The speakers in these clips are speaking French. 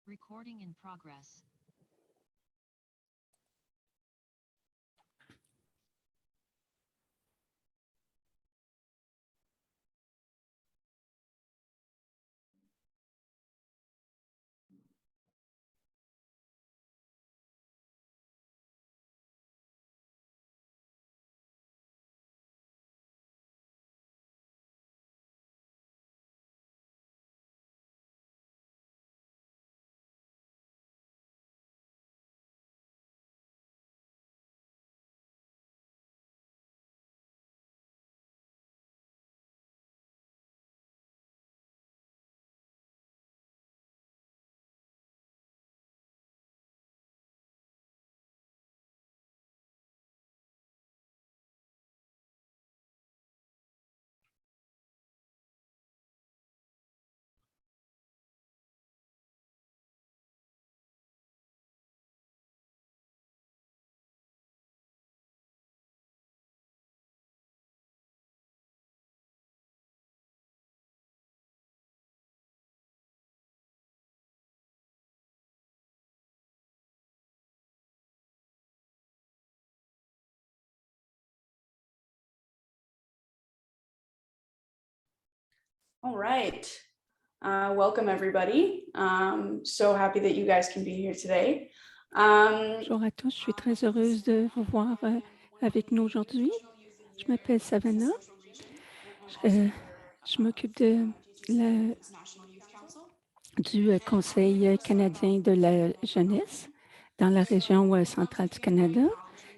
Recording in progress. All right. Welcome everybody. So happy that you guys can be here today. Bonjour à tous, je suis très heureuse de vous voir avec nous aujourd'hui. Je m'appelle Savannah. Je m'occupe du Conseil canadien de la jeunesse dans la région centrale du Canada.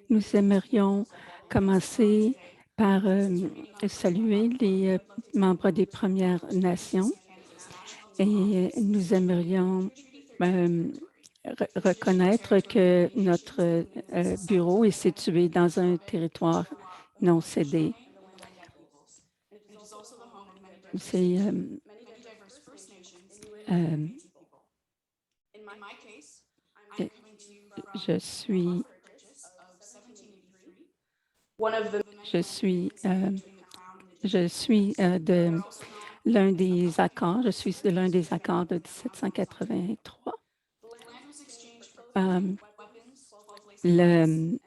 Nous aimerions commencer par saluer les membres des Premières Nations et nous aimerions reconnaître que notre bureau est situé dans un territoire non cédé. C'est je suis de l'un des accords. Je suis de l'un des accords de 1783. Le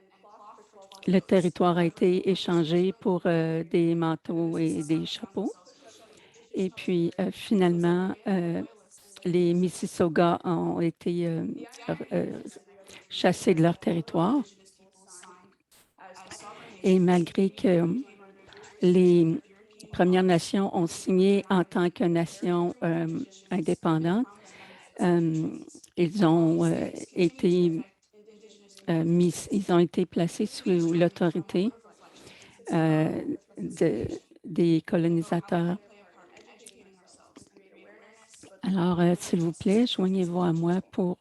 territoire a été échangé pour des manteaux et des chapeaux. Et puis, finalement, les Mississaugas ont été chassés de leur territoire. Et malgré que les Premières Nations ont signé en tant que nation indépendante, ils ont été placés sous l'autorité des colonisateurs. Alors, s'il vous plaît, joignez-vous à moi pour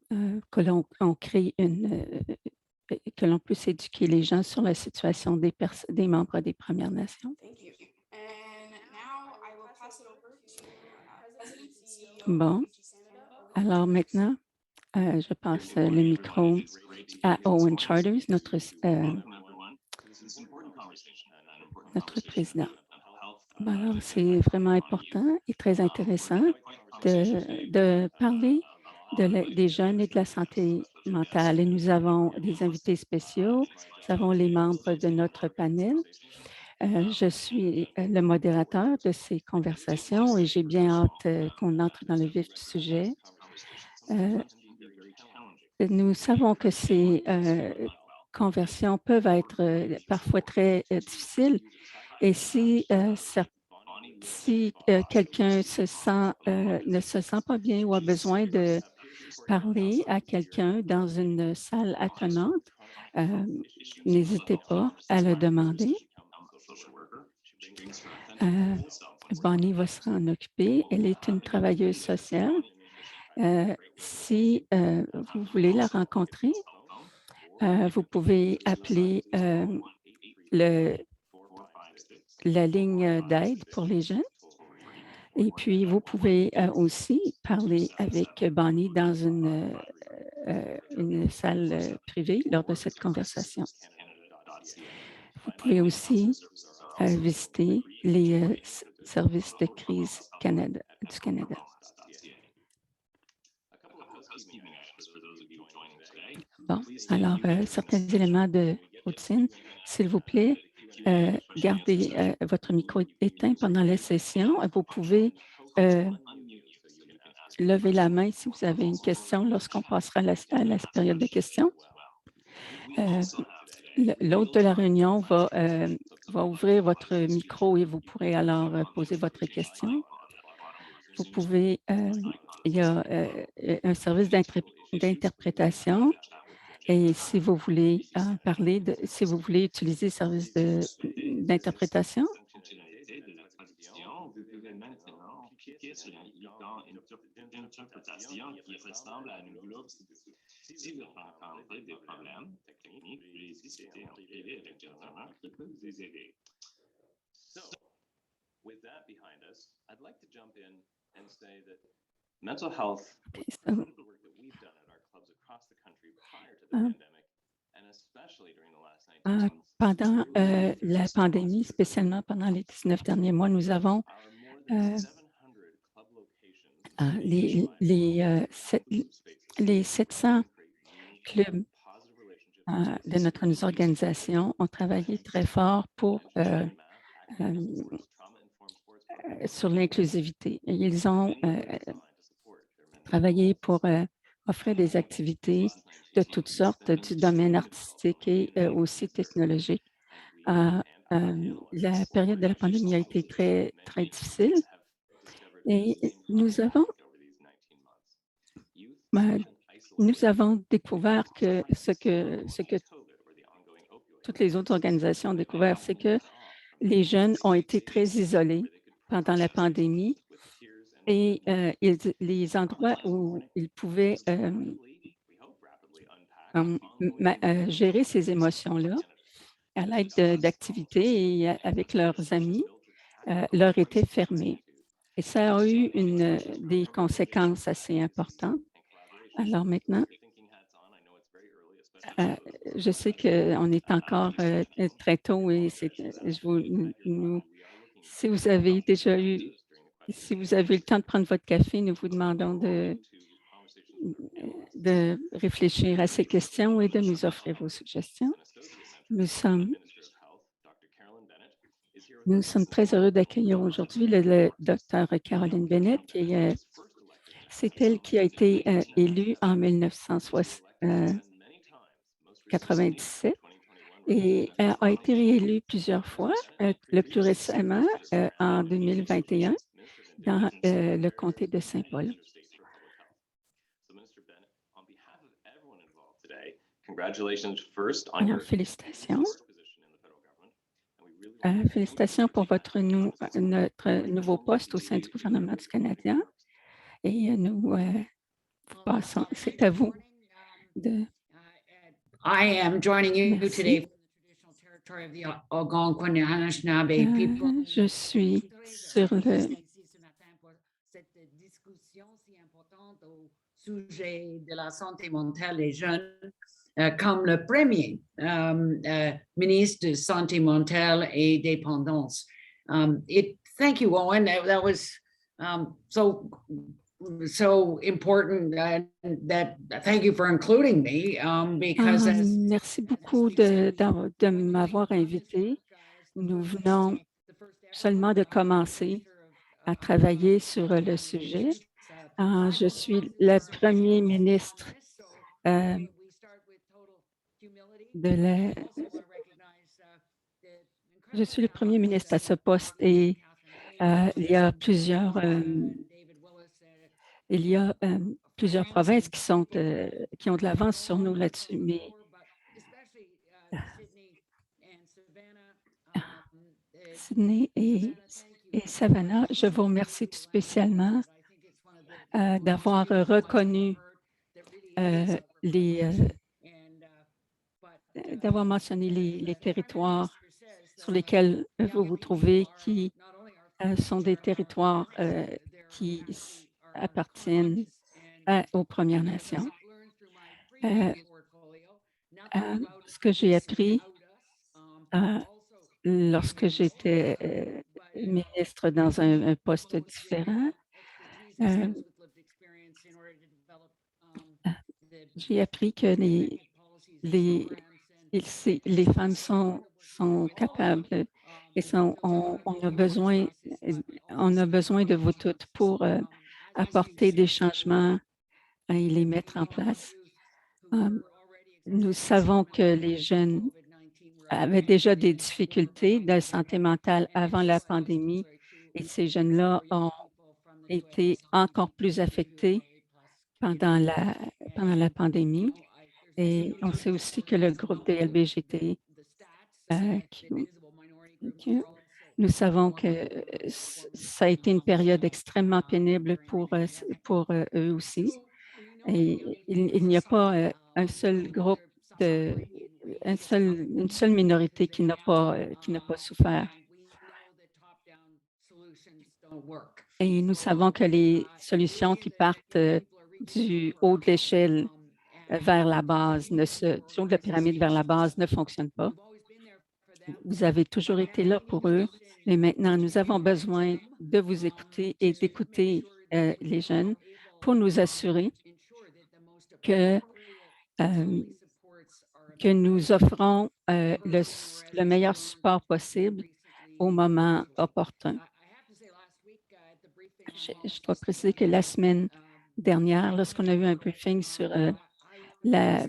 que l'on crée que l'on puisse éduquer les gens sur la situation des membres des Premières Nations. Bon, alors maintenant, je passe le micro à Owen Charters, notre président. Alors, c'est vraiment important et très intéressant de parler des jeunes et de la santé mentale. Et nous avons des invités spéciaux, nous avons les membres de notre panel. Je suis le modérateur de ces conversations et j'ai bien hâte qu'on entre dans le vif du sujet. Nous savons que ces conversions peuvent être parfois très difficiles et si quelqu'un ne se sent pas bien ou a besoin de parler à quelqu'un dans une salle attenante, n'hésitez pas à le demander. Bonnie va s'en occuper. Elle est une travailleuse sociale. Si vous voulez la rencontrer, vous pouvez appeler la ligne d'aide pour les jeunes. Et puis, vous pouvez aussi parler avec Bonnie dans une salle privée lors de cette conversation. Vous pouvez aussi visiter les services de crise du Canada. Bon, alors, certains éléments de routine, s'il vous plaît, gardez votre micro éteint pendant la session. Vous pouvez lever la main si vous avez une question lorsqu'on passera à la période de questions. L'hôte de la réunion va ouvrir votre micro et vous pourrez alors poser votre question. Vous pouvez, il y a un service d'interprétation et si vous voulez si vous voulez utiliser le service d'interprétation, Vous pouvez maintenant cliquer sur l'icône d'interprétation qui ressemble à une loupe ci-dessous. Si vous rencontrez des problèmes techniques, veuillez hésiter à en privé avec quelqu'un qui peut vous aider. With that behind us, I'd like to jump in and say that mental health was part of the work that we've done at our clubs across the country prior to the pandemic, and especially during the last 19 months. Pendant la pandémie, spécialement pendant les 19 derniers mois, nous avons les 700 clubs de notre organisation ont travaillé très fort sur l'inclusivité. Ils ont travaillé pour offrir des activités de toutes sortes du domaine artistique et aussi technologique. La période de la pandémie a été très, très difficile et nous avons découvert que ce que toutes les autres organisations ont découvert, c'est que les jeunes ont été très isolés pendant la pandémie et les endroits où ils pouvaient gérer ces émotions-là à l'aide d'activités et avec leurs amis, leur étaient fermés. Et ça a eu des conséquences assez importantes. Alors maintenant, je sais qu'on est encore très tôt et si vous avez le temps de prendre votre café, nous vous demandons de réfléchir à ces questions et de nous offrir vos suggestions. Nous sommes très heureux d'accueillir aujourd'hui le Dr Caroline Bennett, c'est elle qui a été élue en 1997 et a été réélue plusieurs fois, le plus récemment en 2021 dans le comté de Saint-Paul. Alors, félicitations. Félicitations pour notre nouveau poste au sein du gouvernement du Canada. Et nous passons, c'est à vous de... I am joining you Merci. today from the traditional territory of the Algonquin and Anishinaabe people. Je suis sur le... Ce matin pour cette discussion si importante au sujet de la santé mentale des jeunes, comme le premier ministre de santé mentale et dépendance. Thank you, Owen. That was so important that thank you for including me because merci beaucoup de m'avoir invité. Nous venons seulement de commencer à travailler sur le sujet. Je suis le premier ministre je suis le premier ministre à ce poste et il y a plusieurs provinces qui ont de l'avance sur nous là-dessus, mais Sydney et Savannah, je vous remercie tout spécialement d'avoir reconnu d'avoir mentionné les territoires sur lesquels vous vous trouvez qui sont des territoires qui appartiennent aux Premières Nations. Ce que j'ai appris lorsque j'étais ministre dans un poste différent, j'ai appris que les femmes sont capables et on a besoin de vous toutes pour apporter des changements et les mettre en place. Nous savons que les jeunes avaient déjà des difficultés de santé mentale avant la pandémie et ces jeunes-là ont été encore plus affectés pendant la pandémie. Et on sait aussi que le groupe des LBGT, nous savons que ça a été une période extrêmement pénible pour eux aussi. Et il n'y a pas un seul groupe, une seule minorité qui n'a pas souffert. Et nous savons que les solutions qui partent du haut de l'échelle vers la base, du haut de la pyramide vers la base ne fonctionnent pas. Vous avez toujours été là pour eux, mais maintenant, nous avons besoin de vous écouter et d'écouter les jeunes pour nous assurer que nous offrons le meilleur support possible au moment opportun. Je dois préciser que la semaine dernière, lorsqu'on a eu un briefing sur le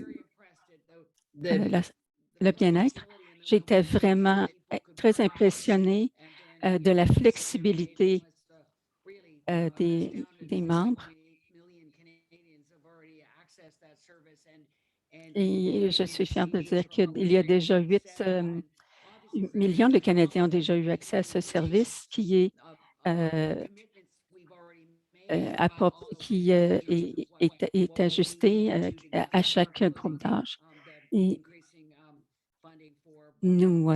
bien-être, j'étais vraiment très impressionnée de la flexibilité des membres. Et je suis fière de dire qu'il y a déjà 8 millions de Canadiens ont déjà eu accès à ce service qui est ajusté à chaque groupe d'âge. Et nous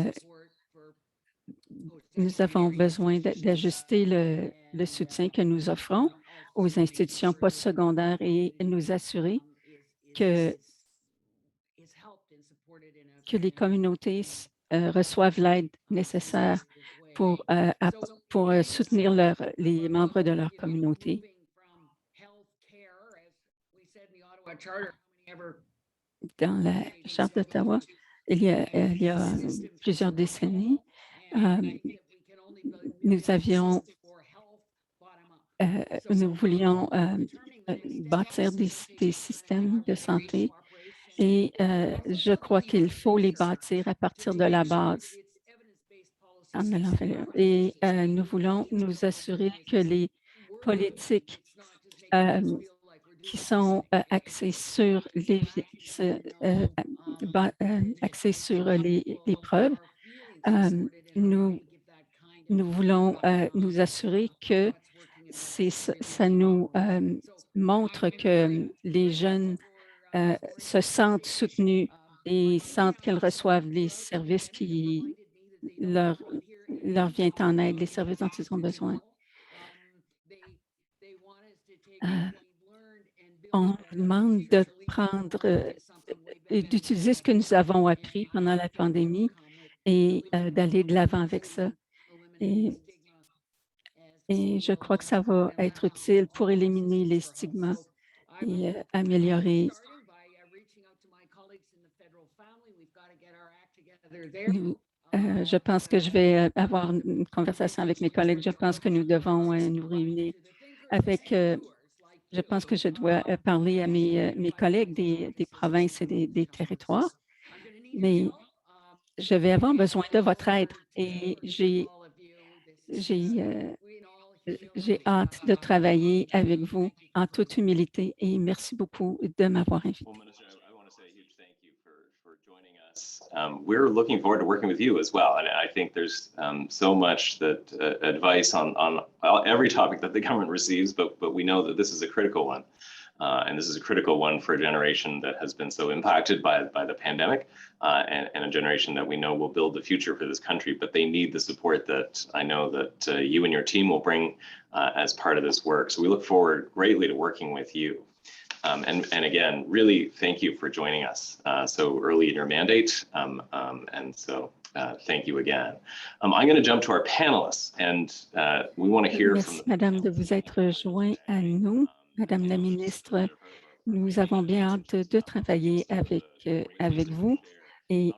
avons besoin d'ajuster le soutien que nous offrons aux institutions postsecondaires et nous assurer que les communautés reçoivent l'aide nécessaire pour soutenir les membres de leur communauté. Dans la Charte d'Ottawa, il y a plusieurs décennies, nous voulions bâtir des systèmes de santé et je crois qu'il faut les bâtir à partir de la base. Et nous voulons nous assurer que les politiques qui sont axées sur les preuves, nous voulons nous assurer que ça nous montre que les jeunes se sentent soutenus et sentent qu'ils reçoivent les services qui leur viennent en aide, les services dont ils ont besoin. On demande de d'utiliser ce que nous avons appris pendant la pandémie et d'aller de l'avant avec ça. Et je crois que ça va être utile pour éliminer les stigmas et améliorer. Je pense que je vais avoir une conversation avec mes collègues. Je pense que nous devons nous réunir avec... je pense que je dois parler à mes collègues des provinces et des territoires, mais je vais avoir besoin de votre aide et j'ai hâte de travailler avec vous en toute humilité et merci beaucoup de m'avoir invité. We're looking forward to working with you as well. And I think there's so much that advice on every topic that the government receives, but we know that this is a critical one. And this is a critical one for a generation that has been so impacted by the pandemic and a generation that we know will build the future for this country, but they need the support that I know that you and your team will bring as part of this work. So we look forward greatly to working with you. And again, really thank you for joining us so early in your mandate. And so thank you again. I'm going to jump to our panelists and we want to hear from... Merci, Madame, de vous être joint à nous. Madame la ministre, Nous avons bien hâte de travailler avec vous et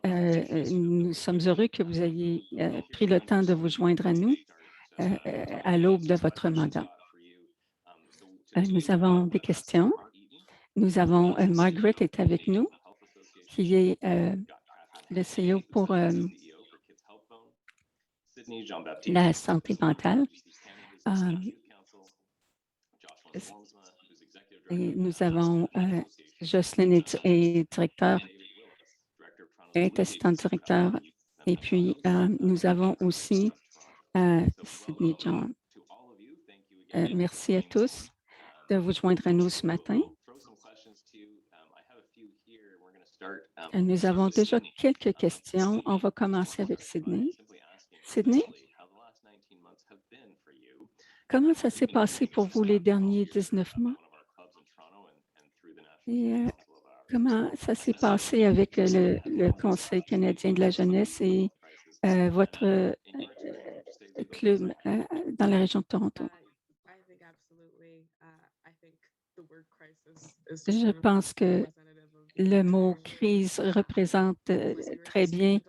nous sommes heureux que vous ayez pris le temps de vous joindre à nous à l'aube de votre mandat. Nous avons des questions. Nous avons Margaret est avec nous, qui est le CEO pour la santé mentale. Et nous avons Jocelyn est directeur, est assistant directeur. Et puis, nous avons aussi Sydney John. Merci à tous de vous joindre à nous ce matin. Nous avons déjà quelques questions. On va commencer avec Sydney. Sydney, comment ça s'est passé pour vous les derniers 19 mois? Et comment ça s'est passé avec le Conseil canadien de la jeunesse et votre club dans la région de Toronto? Je pense que le mot crise représente très bien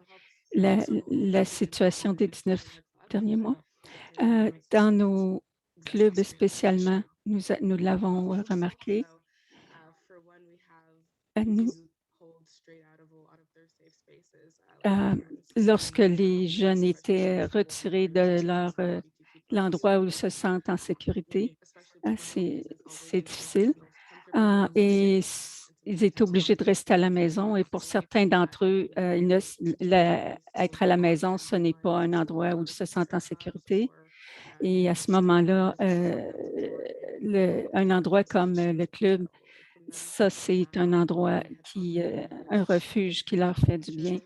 la situation des 19 derniers mois. Dans nos clubs spécialement, nous l'avons remarqué. Lorsque les jeunes étaient retirés de l'endroit où ils se sentent en sécurité, c'est difficile. Et ils étaient obligés de rester à la maison et pour certains d'entre eux, être à la maison, ce n'est pas un endroit où ils se sentent en sécurité. Et à ce moment-là, un endroit comme le club, ça, c'est un endroit un refuge qui leur fait du bien.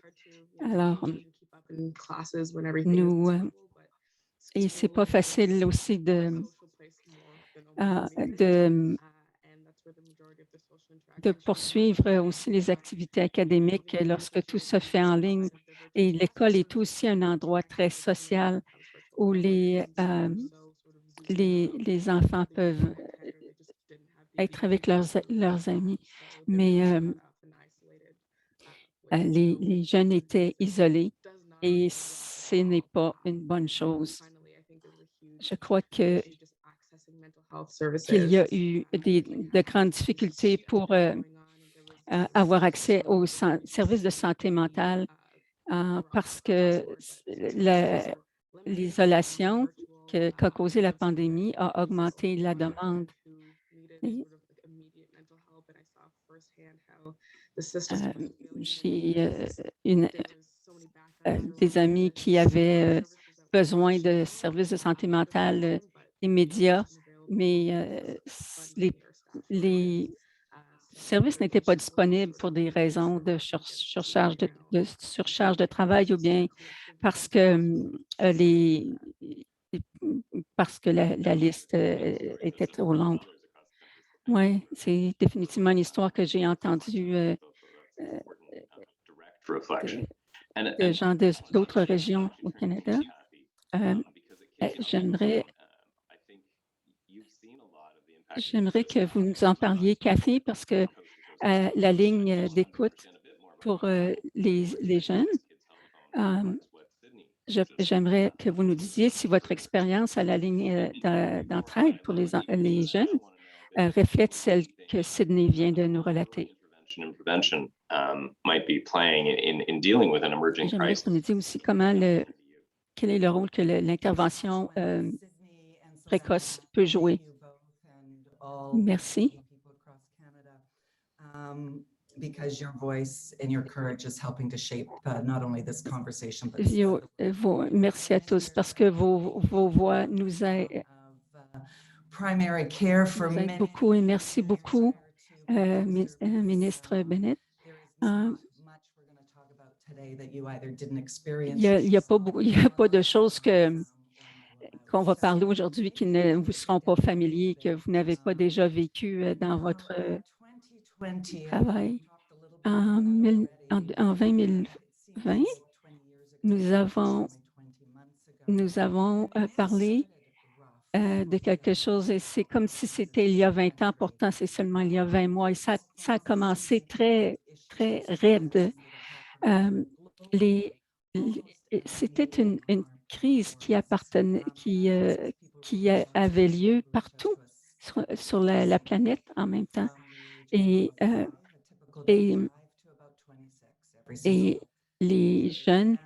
Alors, et c'est pas facile aussi de poursuivre aussi les activités académiques lorsque tout se fait en ligne. Et l'école est aussi un endroit très social où les enfants peuvent être avec leurs amis. Mais les jeunes étaient isolés et ce n'est pas une bonne chose. Je crois qu'il y a eu de grandes difficultés pour avoir accès aux services de santé mentale parce que l'isolation qu'a causé la pandémie a augmenté la demande. J'ai des amis qui avaient besoin de services de santé mentale immédiats, mais les services n'étaient pas disponibles pour des raisons de surcharge de travail ou bien parce que, la liste était trop longue. Oui, c'est définitivement une histoire que j'ai entendue de gens d'autres régions au Canada. J'aimerais que vous nous en parliez, Cathy, parce que la ligne d'écoute pour les jeunes, j'aimerais que vous nous disiez si votre expérience à la ligne d'entraide pour les jeunes reflète celle que Sydney vient de nous relater. J'aimerais que vous nous disiez aussi quel est le rôle que l'intervention précoce peut jouer. Merci. Because your voice and your courage is helping to shape not only this conversation, but merci à tous parce que vos voix nous aident beaucoup et merci beaucoup, ministre Bennett. Il n'y a pas de choses qu'on va parler aujourd'hui qui ne vous seront pas familiers, que vous n'avez pas déjà vécu dans votre travail. En 2020, nous avons parlé de quelque chose et c'est comme si c'était il y a 20 ans, pourtant c'est seulement il y a 20 mois et ça a commencé très, très raide. Les, C'était une crise qui appartenait, qui avait lieu partout sur la planète en même temps. Et, et, et les jeunes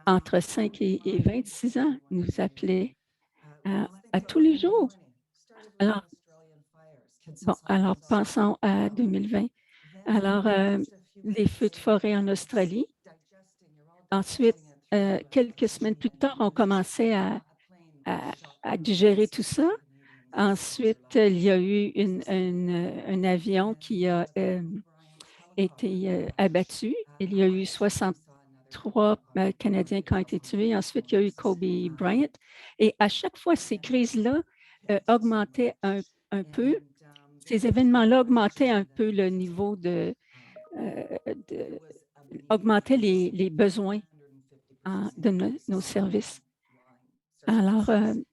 entre 5 et 26 ans nous appelaient à tous les jours. Alors pensons à 2020. Alors, les feux de forêt en Australie. Ensuite, quelques semaines plus tard, on commençait à digérer tout ça. Ensuite, il y a eu un avion qui a été abattu. Il y a eu 63 Canadiens qui ont été tués. Ensuite, il y a eu Kobe Bryant. Et à chaque fois, ces crises-là augmentaient un peu. Ces événements-là augmentaient un peu le niveau augmentaient les besoins de nos services. Alors,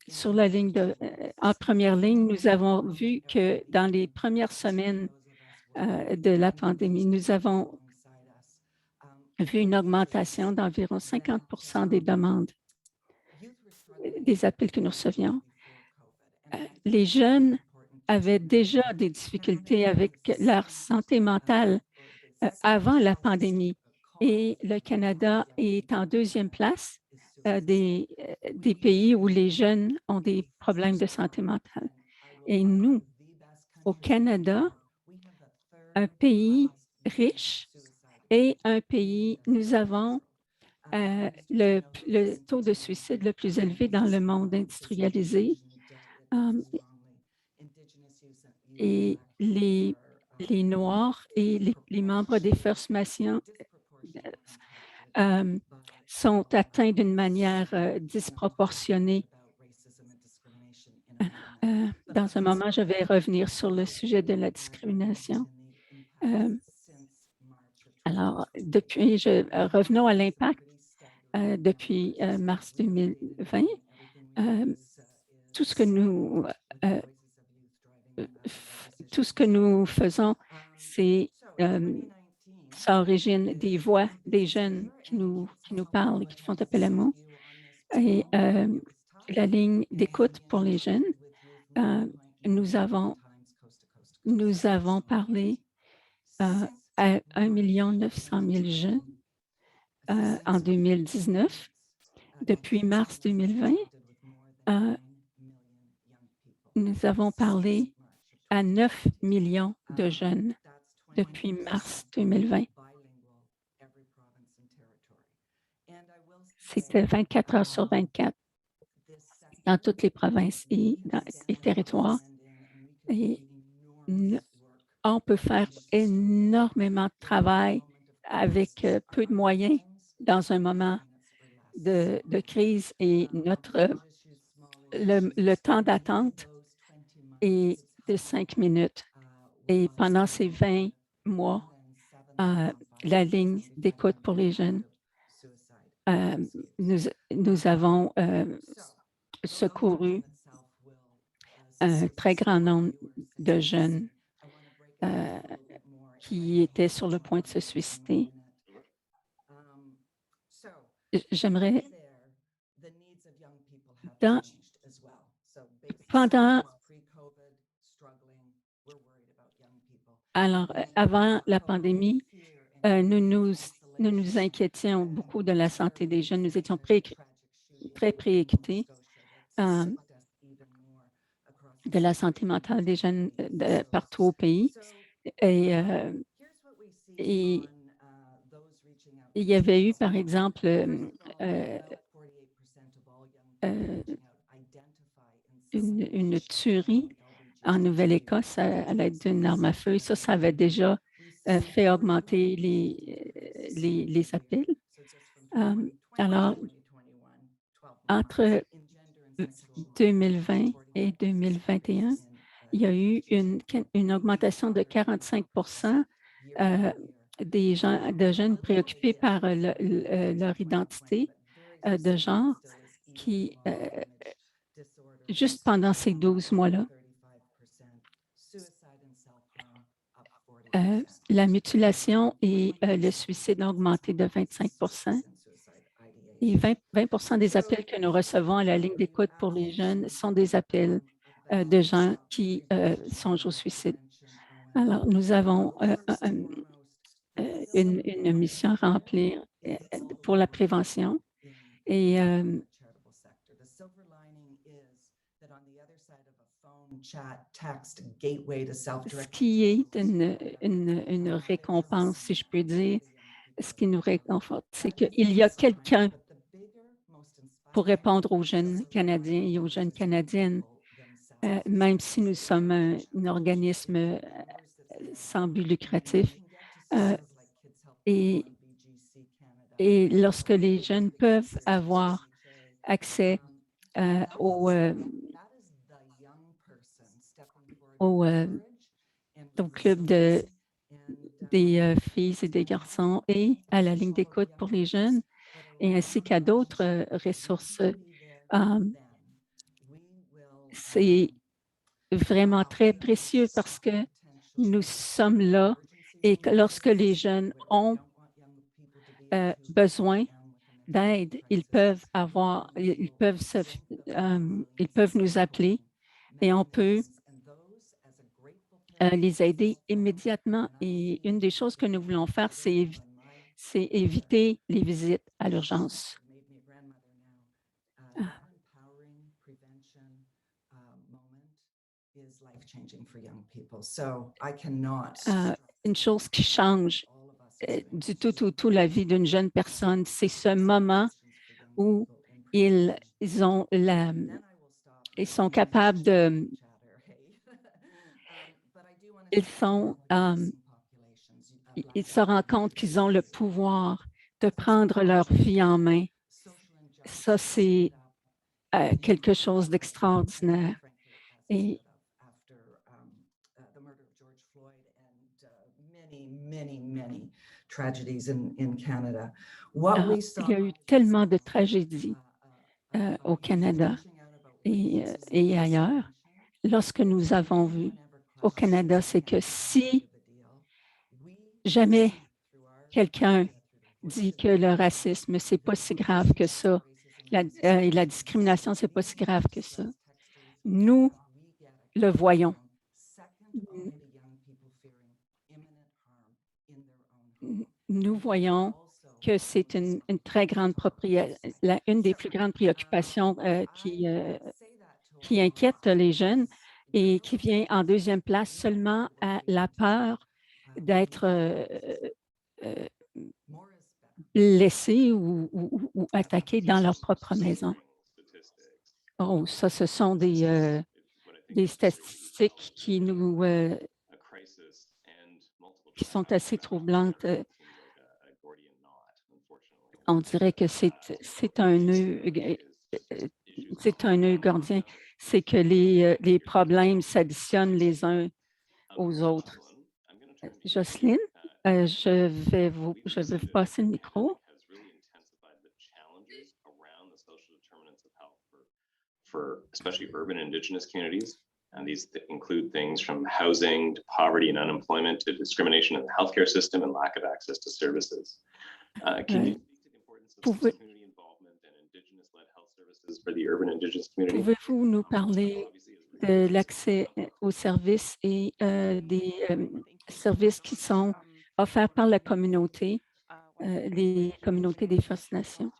sur la ligne en première ligne, nous avons vu que dans les premières semaines de la pandémie, nous avons vu une augmentation d'environ 50% des demandes, des appels que nous recevions. Les jeunes avaient déjà des difficultés avec leur santé mentale avant la pandémie et le Canada est en deuxième place des pays où les jeunes ont des problèmes de santé mentale. Et nous, au Canada, un pays riche et un pays, nous avons le taux de suicide le plus élevé dans le monde industrialisé. Et les Noirs et les membres des First Nations sont atteints d'une manière disproportionnée. Dans un moment, je vais revenir sur le sujet de la discrimination. Alors, revenons à l'impact depuis mars 2020. Tout ce que nous faisons, ça origine des voix des jeunes qui nous parlent et qui font appel à nous. Et la ligne d'écoute pour les jeunes, nous avons parlé à 1 900 000 jeunes en 2019. Depuis mars 2020, nous avons parlé à 9 millions de jeunes depuis mars 2020. C'était 24 heures sur 24 dans toutes les provinces et dans les territoires. Et on peut faire énormément de travail avec peu de moyens dans un moment de crise et le temps d'attente est de 5 minutes. Et pendant ces 20 mois, la ligne d'écoute pour les jeunes, nous avons secouru un très grand nombre de jeunes qui étaient sur le point de se suicider. J'aimerais, avant la pandémie, nous nous inquiétions beaucoup de la santé des jeunes. Nous étions très préoccupés de la santé mentale des jeunes partout au pays. Et il y avait eu, par exemple, une tuerie en Nouvelle-Écosse à l'aide d'une arme à feu. Ça avait déjà fait augmenter les appels. Alors, entre 2020 et 2021, il y a eu une augmentation de 45 de jeunes préoccupés par leur identité de genre juste pendant ces 12 mois-là. La mutilation et le suicide ont augmenté de 25 et 20 des appels que nous recevons à la ligne d'écoute pour les jeunes sont des appels de gens qui songent au suicide. Alors, nous avons une mission à remplir pour la prévention et ce qui est une récompense, si je peux dire, ce qui nous réconforte, c'est qu'il y a quelqu'un pour répondre aux jeunes Canadiens et aux jeunes Canadiennes, même si nous sommes un organisme sans but lucratif. Et lorsque les jeunes peuvent avoir accès au club des filles et des garçons et à la ligne d'écoute pour les jeunes, et ainsi qu'à d'autres ressources, c'est vraiment très précieux parce que nous sommes là et que lorsque les jeunes ont besoin d'aide, ils peuvent nous appeler et on peut les aider immédiatement. Et une des choses que nous voulons faire, c'est éviter les visites à l'urgence. Une chose qui change du tout la vie d'une jeune personne, c'est ce moment où ils sont capables de... Ils se rendent compte qu'ils ont le pouvoir de prendre leur vie en main. Ça, c'est quelque chose d'extraordinaire. Et il y a eu tellement de tragédies au Canada et ailleurs. Lorsque nous avons vu au Canada, c'est que si jamais quelqu'un dit que le racisme, c'est pas si grave que ça, et la discrimination, c'est pas si grave que ça, nous le voyons. Nous voyons que c'est une très grande une des plus grandes préoccupations qui inquiète les jeunes et qui vient en deuxième place seulement à la peur d'être blessés ou attaqués dans leur propre maison. Oh, ça, ce sont des statistiques qui sont assez troublantes. On dirait que c'est un nœud gardien. C'est que les problèmes s'additionnent les uns aux autres. Jocelyne, je vais vous passer le micro. For especially urban Indigenous communities. And these include things from housing to poverty and unemployment to discrimination in the healthcare system and lack of access to services. Can you speak to the importance of community involvement and Indigenous-led health services for the urban Indigenous community? Pouvez-vous nous parler de l'accès aux services et des services qui sont offerts par la communauté, les communautés des First Nations?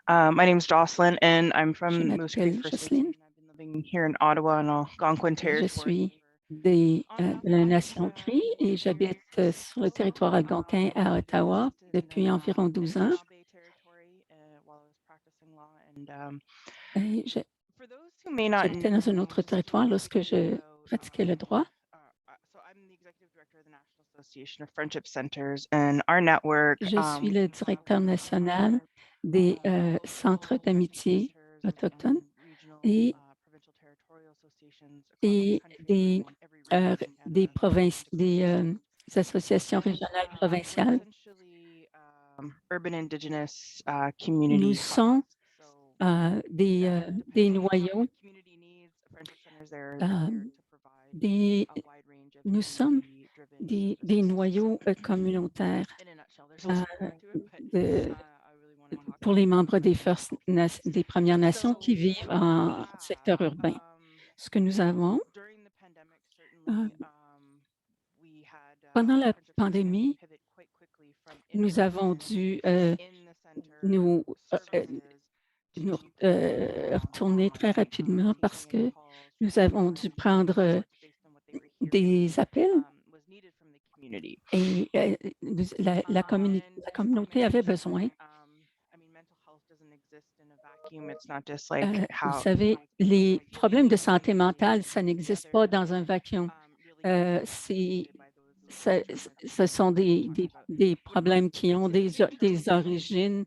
My name is Jocelyn, and I'm from Je Moose Creek m'appelle First Nation. Jocelyne. I've been living here in Ottawa and Algonquin Je Territory. suis de la Nation Cree et j'habite sur le territoire algonquin à Ottawa depuis environ 12 ans. Et j'habitais dans un autre territoire lorsque je pratiquais le droit. Je suis le directeur national des centres d'amitié autochtones et des associations régionales provinciales. Nous sommes des noyaux. Nous sommes des noyaux communautaires pour les membres des Premières Nations qui vivent en secteur urbain. Ce que nous avons, pendant la pandémie, nous avons dû nous retourner très rapidement parce que nous avons dû prendre des appels et la communauté avait besoin. Vous savez, les problèmes de santé mentale, ça n'existe pas dans un vacuum. Ce sont des problèmes qui ont des origines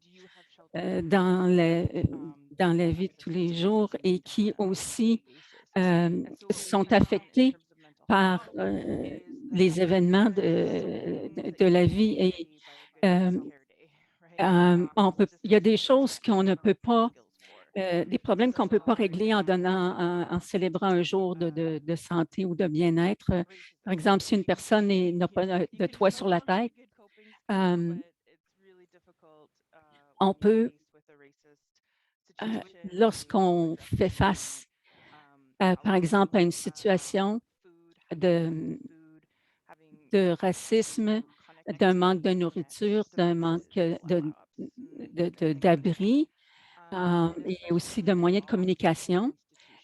dans la vie de tous les jours et qui aussi sont affectés par les événements de la vie. Et il y a des choses qu'on ne peut pas, des problèmes qu'on ne peut pas régler en célébrant un jour de santé ou de bien-être. Par exemple, si une personne n'a pas de toit sur la tête, on peut, lorsqu'on fait face, par exemple, à une situation de racisme, d'un manque de nourriture, d'un manque d'abri et aussi de moyens de communication.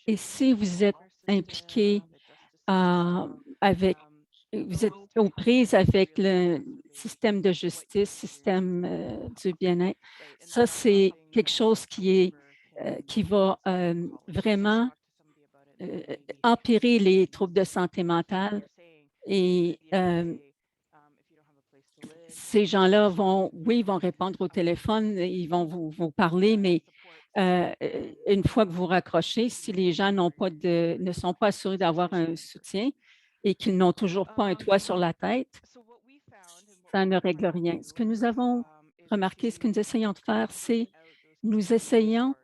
Et si vous êtes impliqué vous êtes aux prises avec le système de justice, système du bien-être, ça, c'est quelque chose qui va vraiment empirer les troubles de santé mentale. Et ces gens-là vont répondre au téléphone, ils vont vous parler, mais une fois que vous raccrochez, si les gens ne sont pas assurés d'avoir un soutien et qu'ils n'ont toujours pas un toit sur la tête, ça ne règle rien. Ce que nous avons remarqué, ce que nous essayons de faire, c'est nous essayons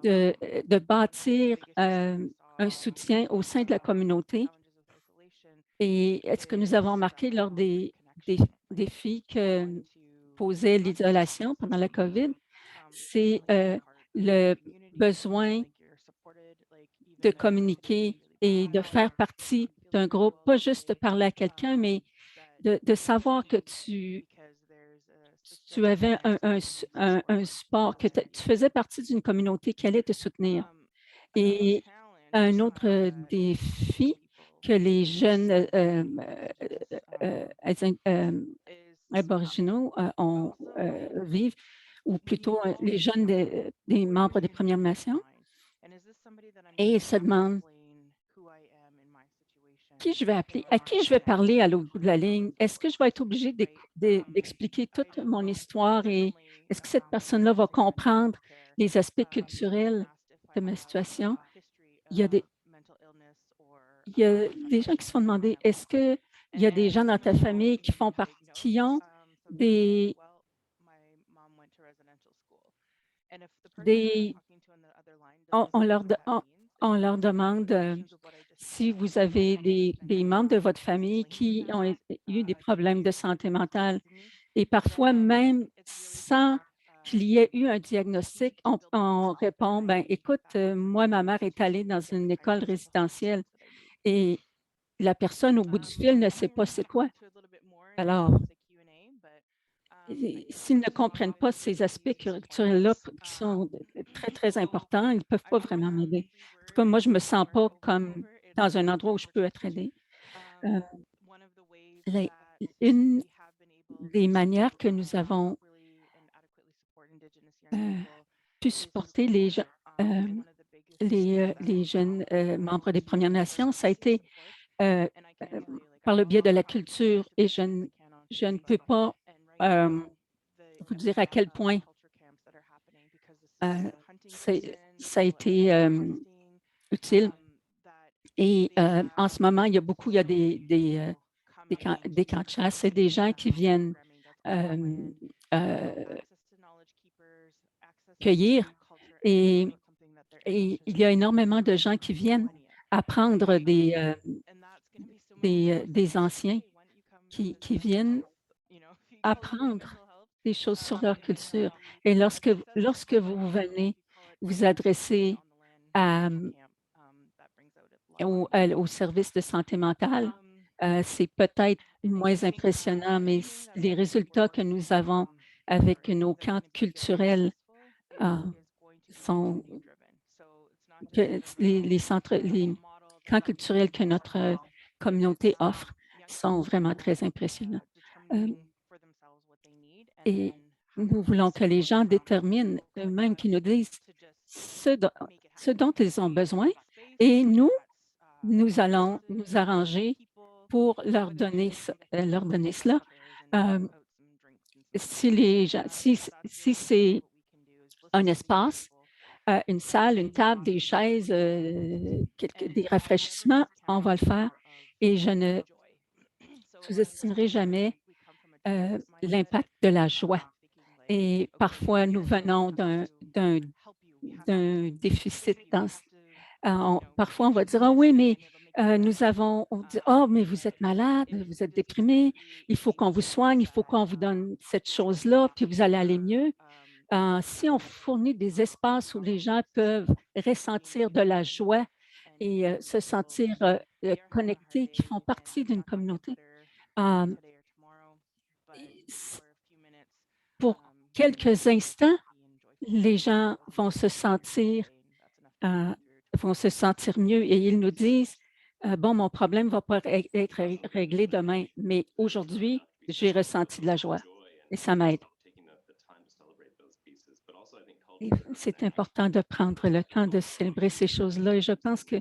de bâtir un soutien au sein de la communauté. Et est-ce que nous avons remarqué lors des défis que posait l'isolation pendant la COVID, c'est le besoin de communiquer et de faire partie d'un groupe, pas juste de parler à quelqu'un, mais de savoir que tu avais un support, que tu faisais partie d'une communauté qui allait te soutenir. Et un autre défi que les jeunes aboriginaux vivent, ou plutôt les jeunes des membres des Premières Nations, et ils se demandent qui je vais appeler, à qui je vais parler à l'autre bout de la ligne. Est-ce que je vais être obligée d'expliquer toute mon histoire et est-ce que cette personne-là va comprendre les aspects culturels de ma situation? Il y a des gens qui se font demander, est-ce qu'il y a des gens dans ta famille qui ont on leur demande si vous avez des membres de votre famille qui ont eu des problèmes de santé mentale. Et parfois, même sans qu'il y ait eu un diagnostic, on répond, ben, écoute, moi, ma mère est allée dans une école résidentielle et la personne au bout du fil ne sait pas c'est quoi. Alors, s'ils ne comprennent pas ces aspects culturels-là qui sont très, très importants, ils ne peuvent pas vraiment m'aider. En tout cas, moi, je ne me sens pas comme dans un endroit où je peux être aidée. Une des manières que nous avons pu supporter les jeunes membres des Premières Nations, ça a été par le biais de la culture et je ne peux pas vous dire à quel point ça a été utile. Et en ce moment, il y a des camps de chasse et des gens qui viennent cueillir Et il y a énormément de gens qui viennent apprendre des anciens qui viennent apprendre des choses sur leur culture. Et lorsque vous venez vous adresser au service de santé mentale, c'est peut-être moins impressionnant, mais les résultats que nous avons avec nos camps culturels sont que les camps culturels que notre communauté offre sont vraiment très impressionnants. Et nous voulons que les gens déterminent eux-mêmes, qui nous disent ce dont ils ont besoin et nous allons nous arranger pour leur donner cela. Si c'est un espace, une salle, une table, des chaises, des rafraîchissements, on va le faire. Et je ne sous-estimerai jamais l'impact de la joie. Et parfois, nous venons d'un déficit parfois, on va dire, ah oui, mais on dit, oh, mais vous êtes malade, vous êtes déprimé, il faut qu'on vous soigne, il faut qu'on vous donne cette chose-là, puis vous allez aller mieux. Si on fournit des espaces où les gens peuvent ressentir de la joie et se sentir connectés, qui font partie d'une communauté, pour quelques instants, les gens vont se sentir mieux et ils nous disent, bon, mon problème ne va pas être réglé demain, mais aujourd'hui, j'ai ressenti de la joie et ça m'aide. C'est important de prendre le temps de célébrer ces choses-là et je pense que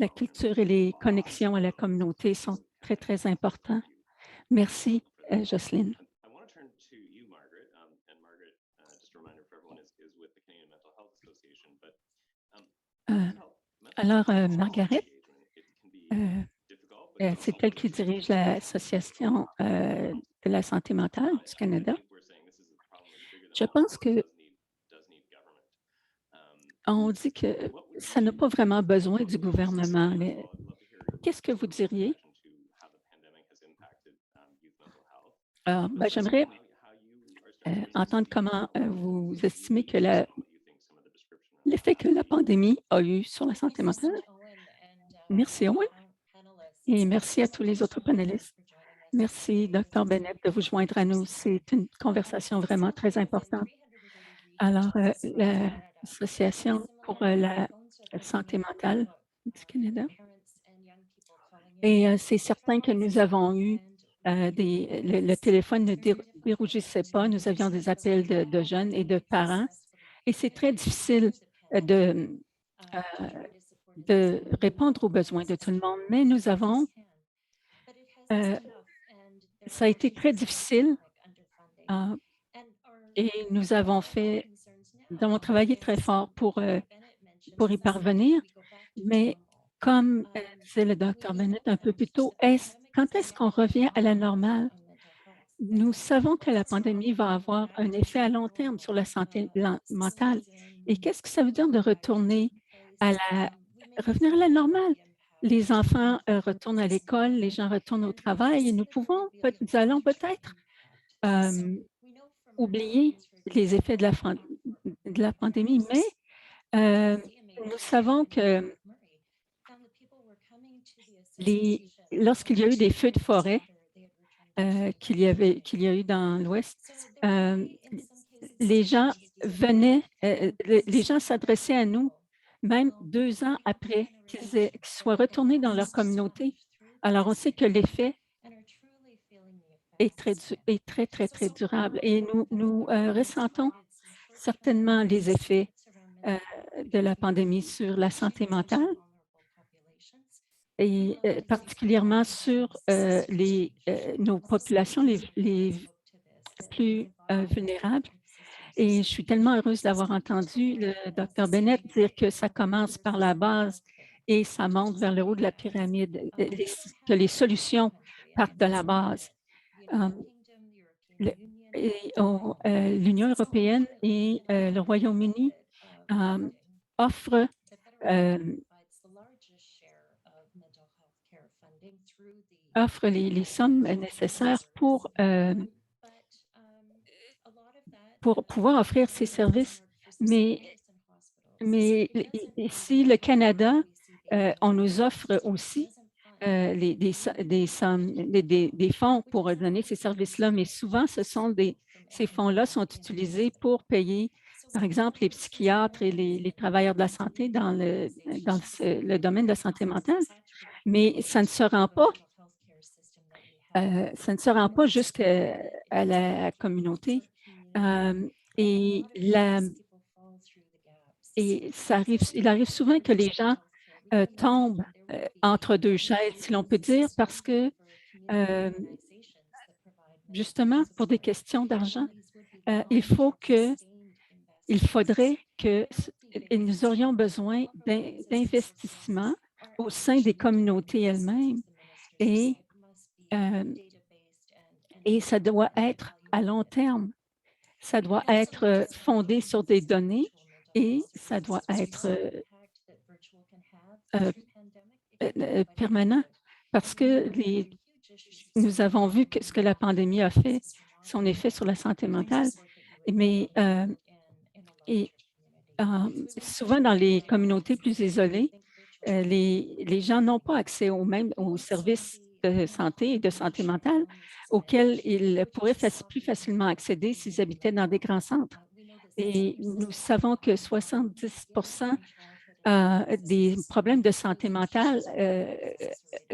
la culture et les connexions à la communauté sont très, très importants. Merci, Jocelyne. Alors, Margaret, c'est elle qui dirige l'Association de la santé mentale du Canada. Je pense que on dit que ça n'a pas vraiment besoin du gouvernement. Qu'est-ce que vous diriez? J'aimerais entendre comment vous estimez que l'effet que la pandémie a eu sur la santé mentale. Merci, Owen. Et merci à tous les autres panélistes. Merci, Dr. Bennett, de vous joindre à nous. C'est une conversation vraiment très importante. Alors, l'Association pour la santé mentale du Canada. Et c'est certain que nous avons eu le téléphone ne dérougissait pas. Nous avions des appels de jeunes et de parents. Et c'est très difficile de répondre aux besoins de tout le monde. Mais nous avons, ça a été très difficile et nous avons travaillé très fort pour y parvenir. Mais comme disait le Dr. Bennett un peu plus tôt, quand est-ce qu'on revient à la normale? Nous savons que la pandémie va avoir un effet à long terme sur la santé mentale. Et qu'est-ce que ça veut dire de revenir à la normale? Les enfants retournent à l'école, les gens retournent au travail et nous allons peut-être oublier les effets de la pandémie, mais nous savons que lorsqu'il y a eu des feux de forêt, qu'il y a eu dans l'Ouest, les gens les gens s'adressaient à nous même 2 ans après qu'ils soient retournés dans leur communauté. Alors, on sait que l'effet est très, très, très durable et nous ressentons certainement les effets de la pandémie sur la santé mentale et particulièrement sur nos populations les plus vulnérables. Et je suis tellement heureuse d'avoir entendu le Dr. Bennett dire que ça commence par la base et ça monte vers le haut de la pyramide, que les solutions partent de la base. L'Union européenne et le Royaume-Uni offre offre les sommes nécessaires pour pouvoir offrir ces services. Mais ici, le Canada, on nous offre aussi des sommes, des fonds pour donner ces services-là, mais souvent, ces fonds-là sont utilisés pour payer, par exemple, les psychiatres et les travailleurs de la santé dans le domaine de la santé mentale. Mais ça ne se rend pas jusqu'à la communauté. Et il arrive souvent que les gens tombent entre deux chaises, si l'on peut dire, parce que justement, pour des questions d'argent, il faudrait que nous aurions besoin d'investissements au sein des communautés elles-mêmes et ça doit être à long terme. Ça doit être fondé sur des données et ça doit être permanent parce que nous avons vu ce que la pandémie a fait, son effet sur la santé mentale, mais souvent dans les communautés plus isolées, les gens n'ont pas accès aux services de santé et de santé mentale auxquels ils pourraient plus facilement accéder s'ils habitaient dans des grands centres. Et nous savons que 70 des problèmes de santé mentale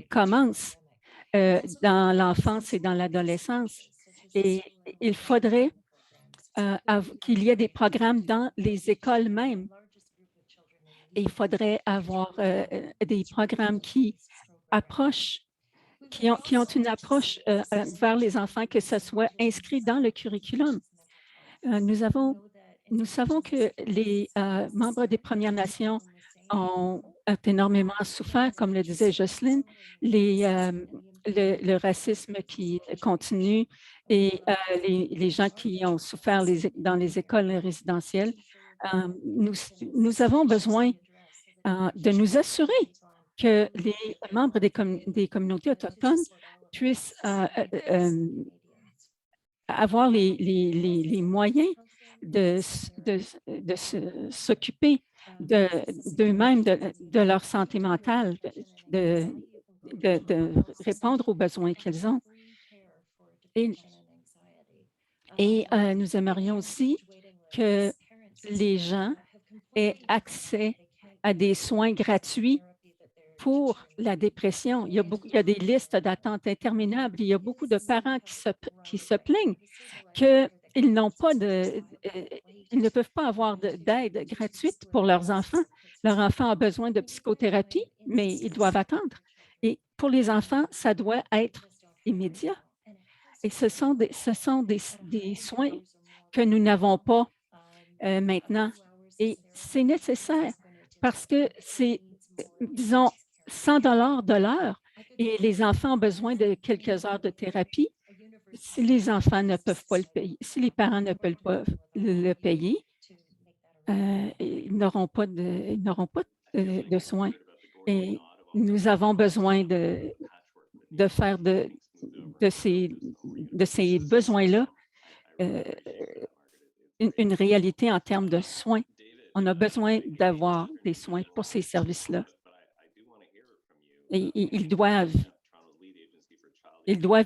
commencent dans l'enfance et dans l'adolescence. Et il faudrait qu'il y ait des programmes dans les écoles même. Et il faudrait avoir des programmes qui ont une approche vers les enfants, que ce soit inscrit dans le curriculum. Nous savons que les membres des Premières Nations ont énormément souffert, comme le disait Jocelyne, le racisme qui continue et les gens qui ont souffert dans les écoles résidentielles. Nous avons besoin de nous assurer que les membres des communautés autochtones puissent avoir les moyens de s'occuper d'eux-mêmes, de leur santé mentale, de répondre aux besoins qu'ils ont. Et nous aimerions aussi que les gens aient accès à des soins gratuits pour la dépression. Il y a des listes d'attente interminables. Il y a beaucoup de parents qui se plaignent qu'ils n'ont pas ils ne peuvent pas avoir d'aide gratuite pour leurs enfants. Leur enfant a besoin de psychothérapie, mais ils doivent attendre. Et pour les enfants, ça doit être immédiat. Et ce sont des soins que nous n'avons pas maintenant. Et c'est nécessaire parce que c'est, disons, 100 $ de l'heure et les enfants ont besoin de quelques heures de thérapie. Si les enfants ne peuvent pas le payer, si les parents ne peuvent pas le payer, ils n'auront pas de soins. Et nous avons besoin de faire de ces besoins-là une réalité en termes de soins. On a besoin d'avoir des soins pour ces services-là. Et ils doivent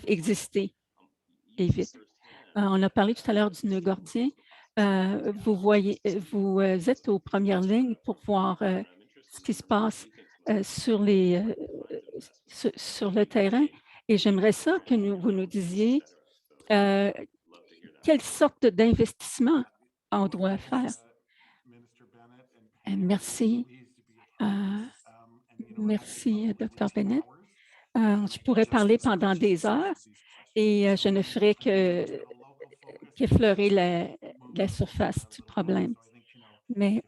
exister et vite. On a parlé tout à l'heure du nœud gordien. Vous êtes aux premières lignes pour voir ce qui se passe sur le terrain. Et j'aimerais ça que vous nous disiez quelle sorte d'investissement on doit faire. Merci. Merci, Dr. Bennett. Je pourrais parler pendant des heures et je ne ferai qu'effleurer la surface du problème. Mais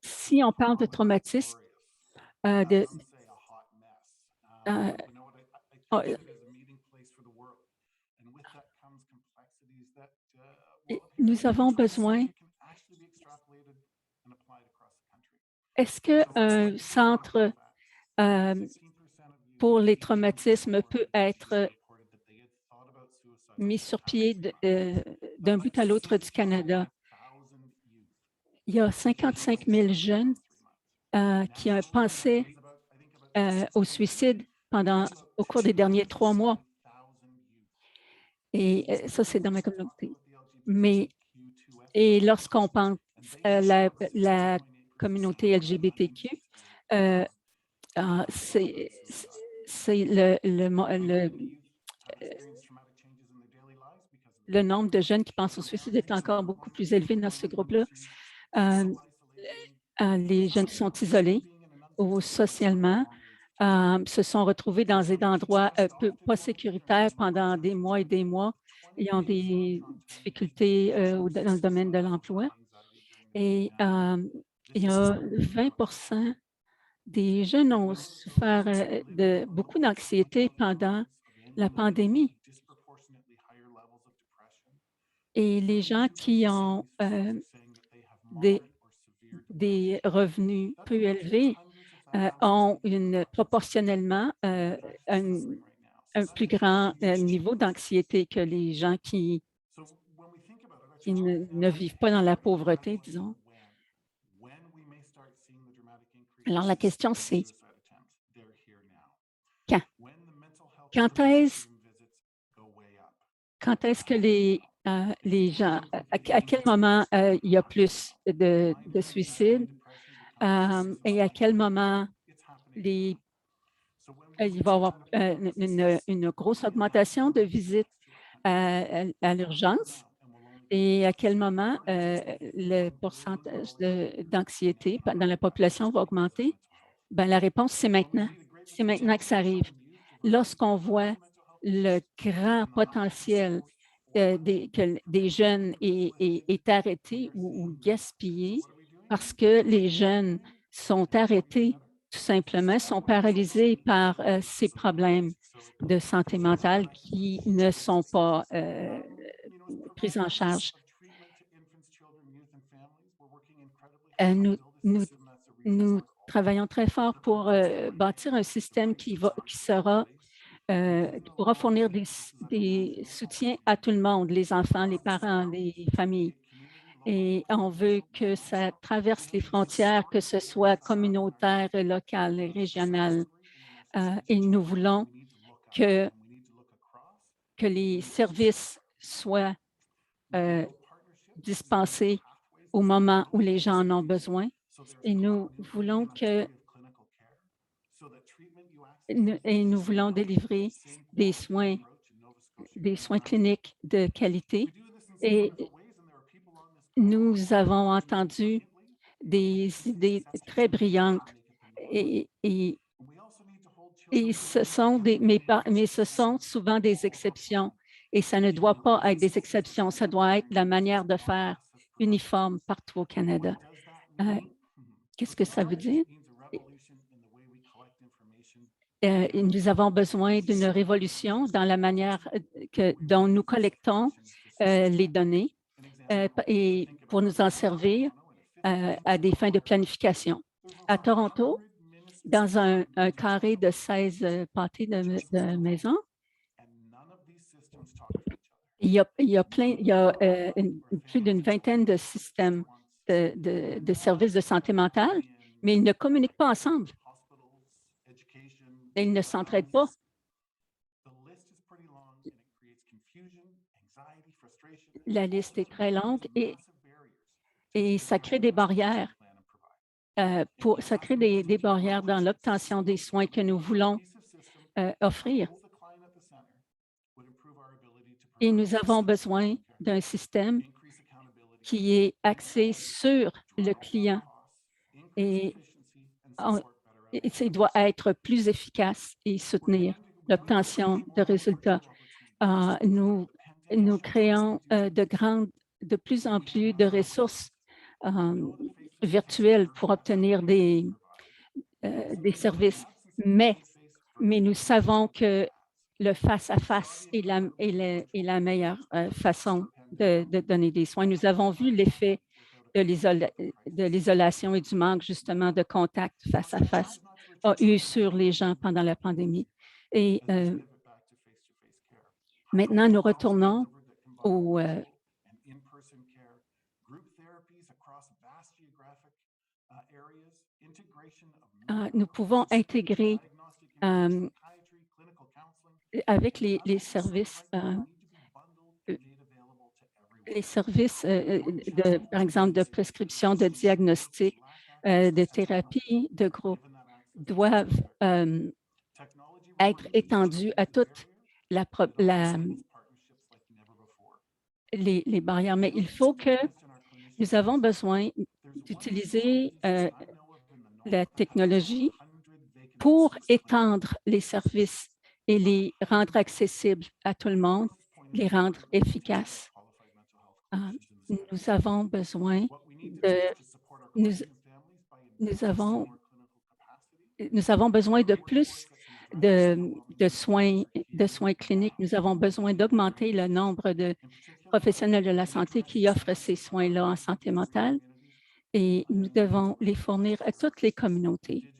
si on parle de traumatisme, nous avons besoin est-ce qu'un centre pour les traumatismes peut être mis sur pied d'un bout à l'autre du Canada? Il y a 55 000 jeunes qui ont pensé au suicide au cours des derniers 3 mois. Et ça, c'est dans ma communauté. Et lorsqu'on pense à la communauté LGBTQ, c'est le nombre de jeunes qui pensent au suicide est encore beaucoup plus élevé dans ce groupe-là. Les jeunes sont isolés ou socialement, se sont retrouvés dans des endroits pas sécuritaires pendant des mois et des mois. Ils ont des difficultés dans le domaine de l'emploi. Et il y a 20 des jeunes ont souffert de beaucoup d'anxiété pendant la pandémie. Et les gens qui ont des revenus peu élevés ont proportionnellement un plus grand niveau d'anxiété que les gens qui ne vivent pas dans la pauvreté, disons. Alors, la question, c'est quand? Quand est-ce que les gens, à quel moment il y a plus de suicides et à quel moment il va y avoir une grosse augmentation de visites à l'urgence et à quel moment le pourcentage d'anxiété dans la population va augmenter? Bien, la réponse, c'est maintenant. C'est maintenant que ça arrive. Lorsqu'on voit le grand potentiel que des jeunes est arrêté ou gaspillé parce que les jeunes sont arrêtés tout simplement, sont paralysés par ces problèmes de santé mentale qui ne sont pas pris en charge. Nous travaillons très fort pour bâtir un système qui pourra fournir des soutiens à tout le monde, les enfants, les parents, les familles. Et on veut que ça traverse les frontières, que ce soit communautaire, local, régional. Et nous voulons que les services soient dispensés au moment où les gens en ont besoin. Et nous voulons nous voulons délivrer des soins cliniques de qualité. Et nous avons entendu des idées très brillantes mais ce sont souvent des exceptions et ça ne doit pas être des exceptions, ça doit être la manière de faire uniforme partout au Canada. Qu'est-ce que ça veut dire? Nous avons besoin d'une révolution dans la manière dont nous collectons les données et pour nous en servir à des fins de planification. À Toronto, dans un carré de 16 pâtés de maisons, il y a plus d'une vingtaine de systèmes de services de santé mentale, mais ils ne communiquent pas ensemble. Et ils ne s'entraident pas. La liste est très longue et ça crée des barrières. Ça crée des barrières dans l'obtention des soins que nous voulons offrir. Et nous avons besoin d'un système qui est axé sur le client et il doit être plus efficace et soutenir l'obtention de résultats. Nous créons de plus en plus de ressources virtuelles pour obtenir des services, mais nous savons que le face-à-face est la meilleure façon de donner des soins. Nous avons vu l'effet de l'isolation et du manque justement de contact face à face a eu sur les gens pendant la pandémie. Et maintenant, nous retournons au, nous pouvons intégrer avec les services par exemple, de prescription, de diagnostic, de thérapie de groupe doivent être étendus à toutes les barrières. Mais il faut que nous avons besoin d'utiliser la technologie pour étendre les services et les rendre accessibles à tout le monde, les rendre efficaces. Nous avons besoin de plus de soins cliniques. Nous avons besoin d'augmenter le nombre de professionnels de la santé qui offrent ces soins-là en santé mentale et nous devons les fournir à toutes les communautés,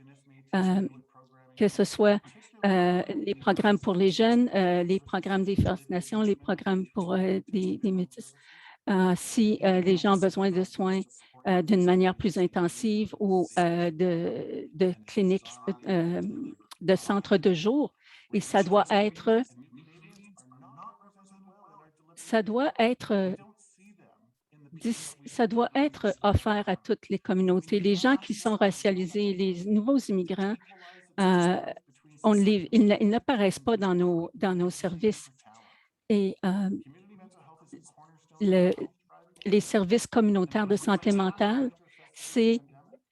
que ce soit les programmes pour les jeunes, les programmes des First Nations, les programmes pour des métis. Si les gens ont besoin de soins d'une manière plus intensive ou de cliniques, de centres de jour. Et ça doit être offert à toutes les communautés. Les gens qui sont racialisés, les nouveaux immigrants, ils n'apparaissent pas dans nos services. Et les services communautaires de santé mentale, c'est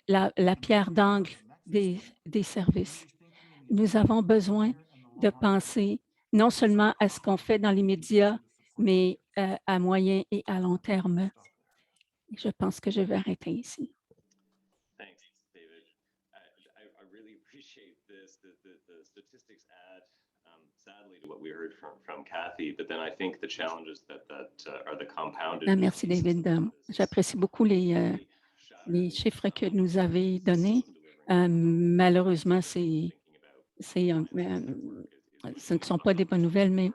la pierre d'angle des services. Nous avons besoin de penser non seulement à ce qu'on fait dans les médias, mais à moyen et à long terme. Je pense que je vais arrêter ici. Thanks, David. I really appreciate this. The statistics add sadly to what we heard from Kathy, but then I think the challenges that are the compounded. Merci, David. J'apprécie beaucoup les chiffres que nous avez donnés. Malheureusement, ce ne sont pas des bonnes nouvelles, mais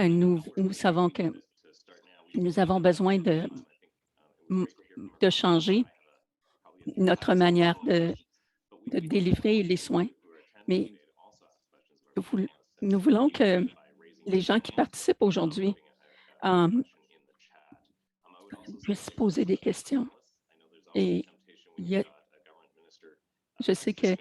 nous savons que nous avons besoin de changer notre manière de délivrer les soins. Mais nous voulons que les gens qui participent aujourd'hui puissent poser des questions. Et je sais que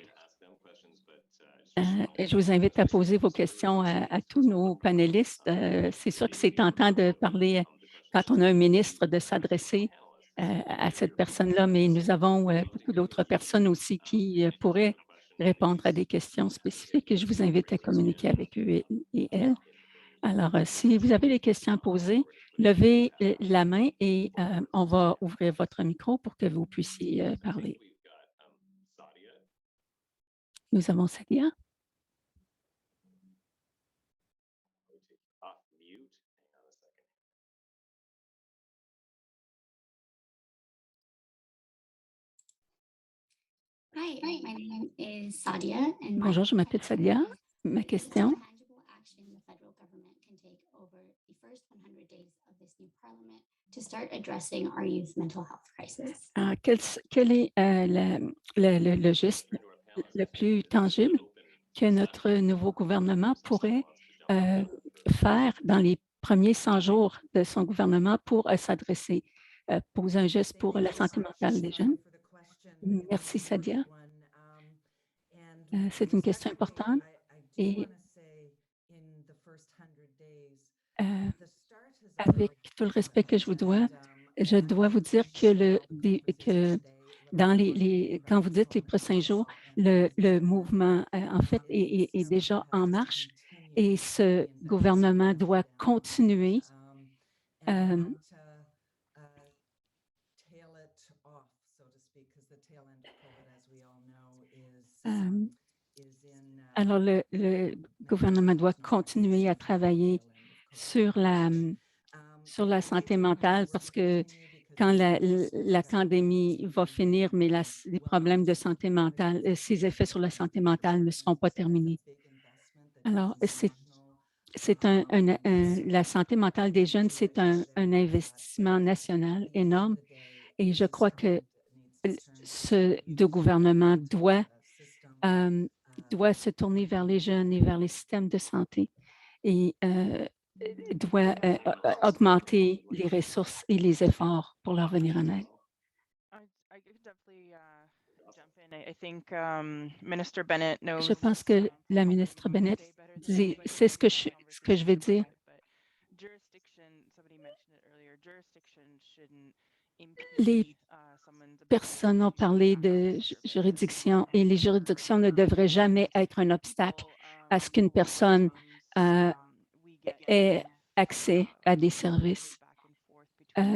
je vous invite à poser vos questions à tous nos panélistes. C'est sûr que c'est tentant de parler, quand on a un ministre, de s'adresser à cette personne-là, mais nous avons beaucoup d'autres personnes aussi qui pourraient répondre à des questions spécifiques et je vous invite à communiquer avec eux et elles. Alors, si vous avez des questions à poser, levez la main et on va ouvrir votre micro pour que vous puissiez parler. Nous avons Sadia. Hi, my name is Sadia. Bonjour, je m'appelle Sadia. Ma question. Quel est le geste le plus tangible que notre nouveau gouvernement pourrait faire dans les premiers 100 jours de son gouvernement pour s'adresser, poser un geste pour la santé mentale des jeunes? Merci, Sadia. C'est une question importante. Et avec tout le respect que je vous dois vous dire que, quand vous dites les prochains jours, le mouvement, en fait, est déjà en marche et ce gouvernement doit continuer alors, le gouvernement doit continuer à travailler sur la santé mentale parce que quand la pandémie va finir, mais les problèmes de santé mentale, ses effets sur la santé mentale ne seront pas terminés. Alors, la santé mentale des jeunes, c'est un investissement national énorme et je crois que ce gouvernement doit se tourner vers les jeunes et vers les systèmes de santé et doit augmenter les ressources et les efforts pour leur venir en aide. I could definitely jump in. I think Minister Bennett knows. Je pense que la ministre Bennett sait ce que je vais dire. Les personnes ont parlé de juridiction et les juridictions ne devraient jamais être un obstacle à ce qu'une personne ait accès à des services.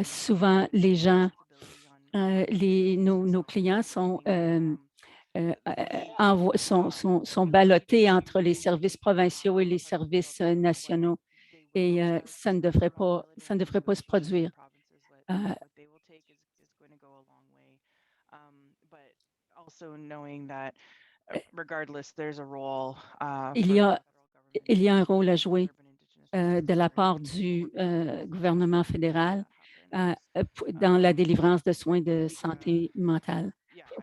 Souvent, les gens, nos clients sont ballottés entre les services provinciaux et les services nationaux et ça ne devrait pas se produire. Il y a un rôle à jouer de la part du gouvernement fédéral dans la délivrance de soins de santé mentale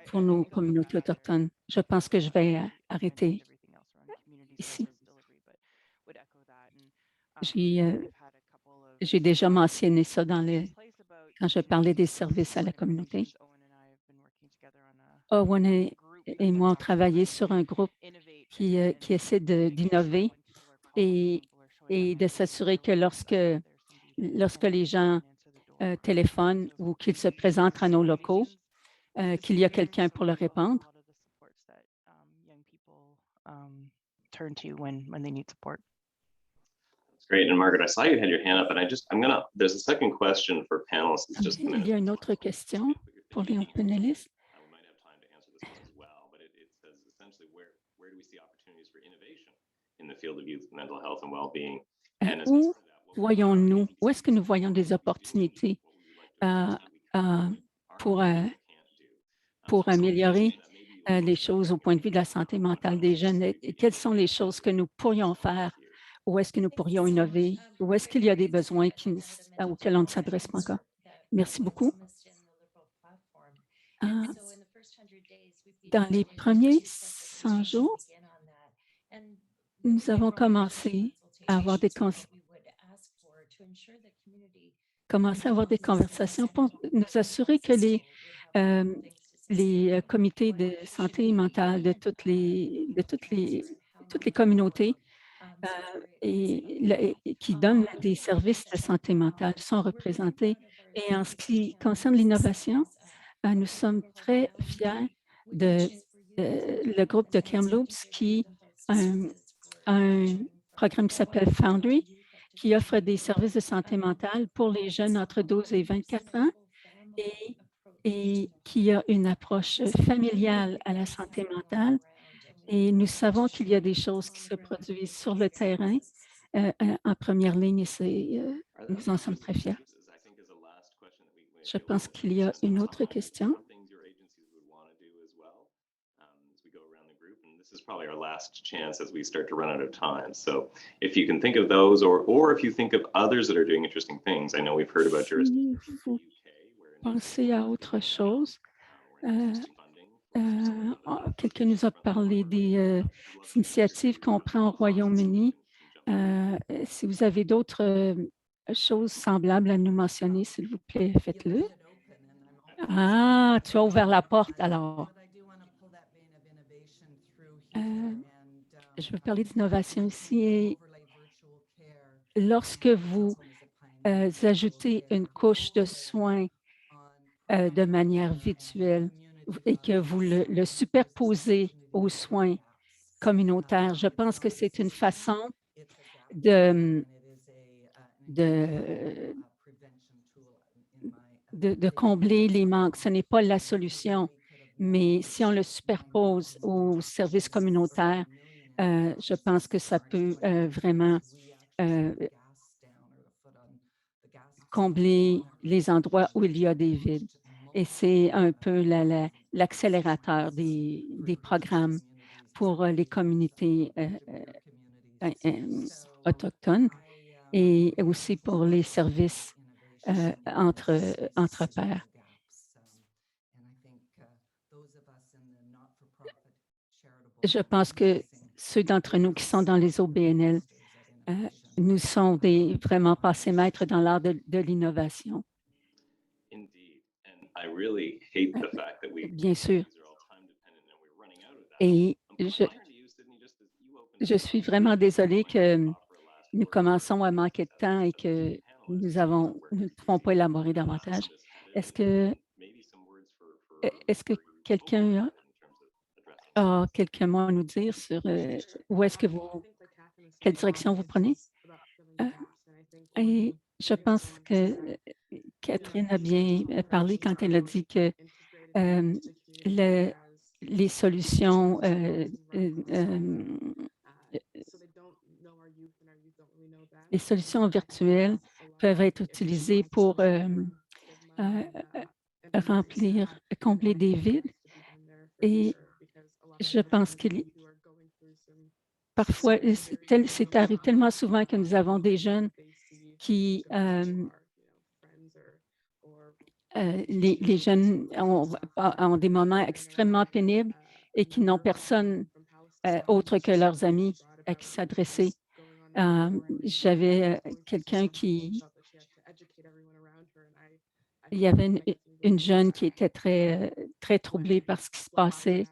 pour nos communautés autochtones. Je pense que je vais arrêter ici. J'ai déjà mentionné ça quand je parlais des services à la communauté. Owen et moi ont travaillé sur un groupe qui essaie d'innover et de s'assurer que lorsque les gens téléphonent ou qu'ils se présentent à nos locaux, qu'il y a quelqu'un pour leur répondre. Great. And Margaret, I saw you had your hand up, and there's a second question for panelists. Il y a une autre question pour les panélistes. We might have time to answer this one as well, but it says essentially where do we see opportunities for innovation in the field of youth mental health and well-being? Où est-ce que nous voyons des opportunités pour améliorer les choses au point de vue de la santé mentale des jeunes? Et quelles sont les choses que nous pourrions faire? Où est-ce que nous pourrions innover? Où est-ce qu'il y a des besoins auxquels on ne s'adresse pas encore? Merci beaucoup. Dans les premiers 100 jours, nous avons commencé à avoir des conversations pour nous assurer que les comités de santé mentale de toutes les communautés qui donnent des services de santé mentale sont représentés. Et en ce qui concerne l'innovation, nous sommes très fiers le groupe de Kamloops qui a un programme qui s'appelle Foundry, qui offre des services de santé mentale pour les jeunes entre 12 et 24 ans et qui a une approche familiale à la santé mentale. Et nous savons qu'il y a des choses qui se produisent sur le terrain en première ligne et nous en sommes très fiers. Je pense qu'il y a une autre question. This is probably our last chance as we start to run out of time. So if you can think of those or if you think of others that are doing interesting things, I know we've heard about jurisdictions. Pensez à autre chose. Quelqu'un nous a parlé des initiatives qu'on prend au Royaume-Uni. Si vous avez d'autres choses semblables à nous mentionner, s'il vous plaît, faites-le. Ah, tu as ouvert la porte alors. Je veux parler d'innovation ici. Et lorsque vous ajoutez une couche de soins de manière virtuelle et que vous le superposez aux soins communautaires, je pense que c'est une façon de combler les manques. Ce n'est pas la solution, mais si on le superpose aux services communautaires, je pense que ça peut vraiment combler les endroits où il y a des vides. Et c'est un peu l'accélérateur des programmes pour les communautés autochtones et aussi pour les services entre pairs. Je pense que ceux d'entre nous qui sont dans les OBNL, nous sommes vraiment passés maîtres dans l'art de l'innovation. Bien sûr. Et je suis vraiment désolée que nous commençons à manquer de temps et que nous ne pouvons pas élaborer davantage. Est-ce que quelqu'un a quelques mots à nous dire sur quelle direction vous prenez? Et je pense que Catherine a bien parlé quand elle a dit que les solutions virtuelles peuvent être utilisées pour combler des vides. Et je pense qu'il parfois, c'est arrivé tellement souvent que nous avons des jeunes qui, les jeunes ont des moments extrêmement pénibles et qui n'ont personne autre que leurs amis à qui s'adresser. J'avais quelqu'un il y avait une jeune qui était très troublée par ce qui se passait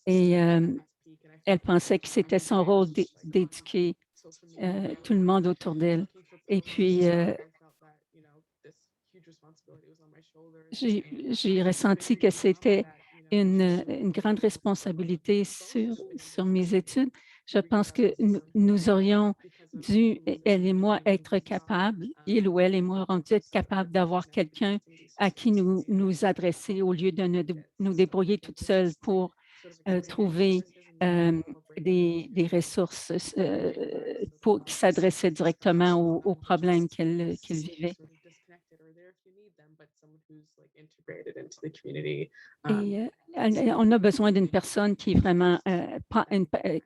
et elle pensait que c'était son rôle d'éduquer tout le monde autour d'elle. Et puis, j'ai ressenti que c'était une grande responsabilité sur mes études. Je pense que nous aurions dû, elle et moi, être capables, il ou elle et moi auront dû être capables d'avoir quelqu'un à qui nous adresser au lieu de nous débrouiller toutes seules pour trouver des ressources qui s'adressaient directement aux problèmes qu'elle vivait. Et on a besoin d'une personne qui est vraiment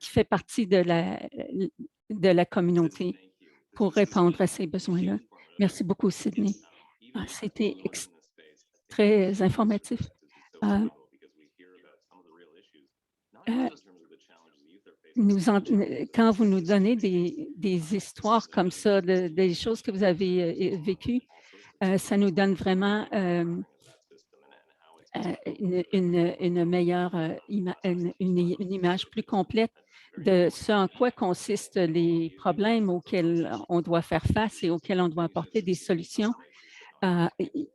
qui fait partie de la communauté pour répondre à ces besoins-là. Merci beaucoup, Sydney. C'était très informatif. Quand vous nous donnez des histoires comme ça, des choses que vous avez vécues, ça nous donne vraiment une meilleure une image plus complète de ce en quoi consistent les problèmes auxquels on doit faire face et auxquels on doit apporter des solutions. Il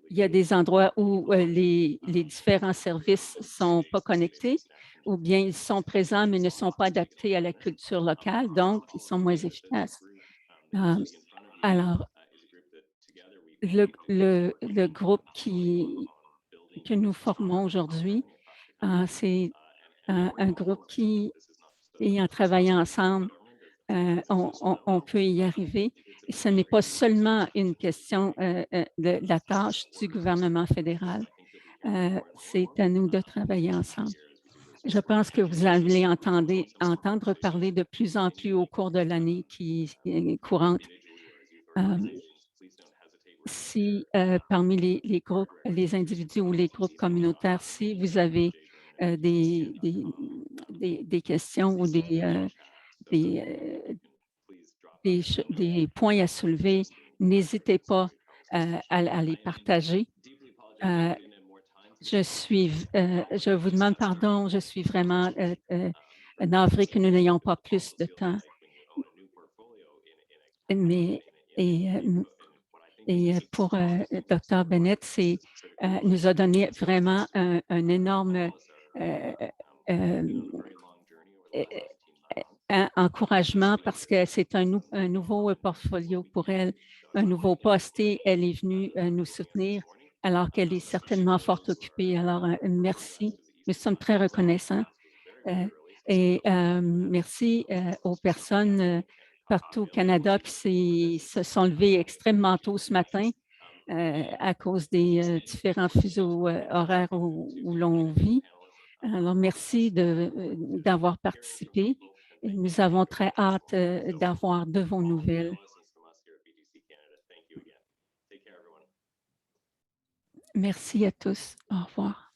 y a des endroits où les différents services ne sont pas connectés ou bien ils sont présents mais ne sont pas adaptés à la culture locale, donc ils sont moins efficaces. Alors, le groupe que nous formons aujourd'hui, c'est un groupe qui, en travaillant ensemble, on peut y arriver. Et ce n'est pas seulement une question de la tâche du gouvernement fédéral. C'est à nous de travailler ensemble. Je pense que vous allez entendre parler de plus en plus au cours de l'année qui est courante. Si parmi les groupes, les individus ou les groupes communautaires, si vous avez des questions ou des points à soulever, n'hésitez pas à les partager. Je vous demande pardon, je suis vraiment navrée que nous n'ayons pas plus de temps. Mais, et pour Dr. Bennett, nous a donné vraiment un énorme encouragement parce que c'est un nouveau portfolio pour elle, un nouveau poste et elle est venue nous soutenir alors qu'elle est certainement fort occupée. Alors, merci. Nous sommes très reconnaissants. Et merci aux personnes partout au Canada qui se sont levés extrêmement tôt ce matin à cause des différents fuseaux horaires où l'on vit. Alors, merci d'avoir participé. Et nous avons très hâte d'avoir de vos nouvelles. Merci à tous. Au revoir.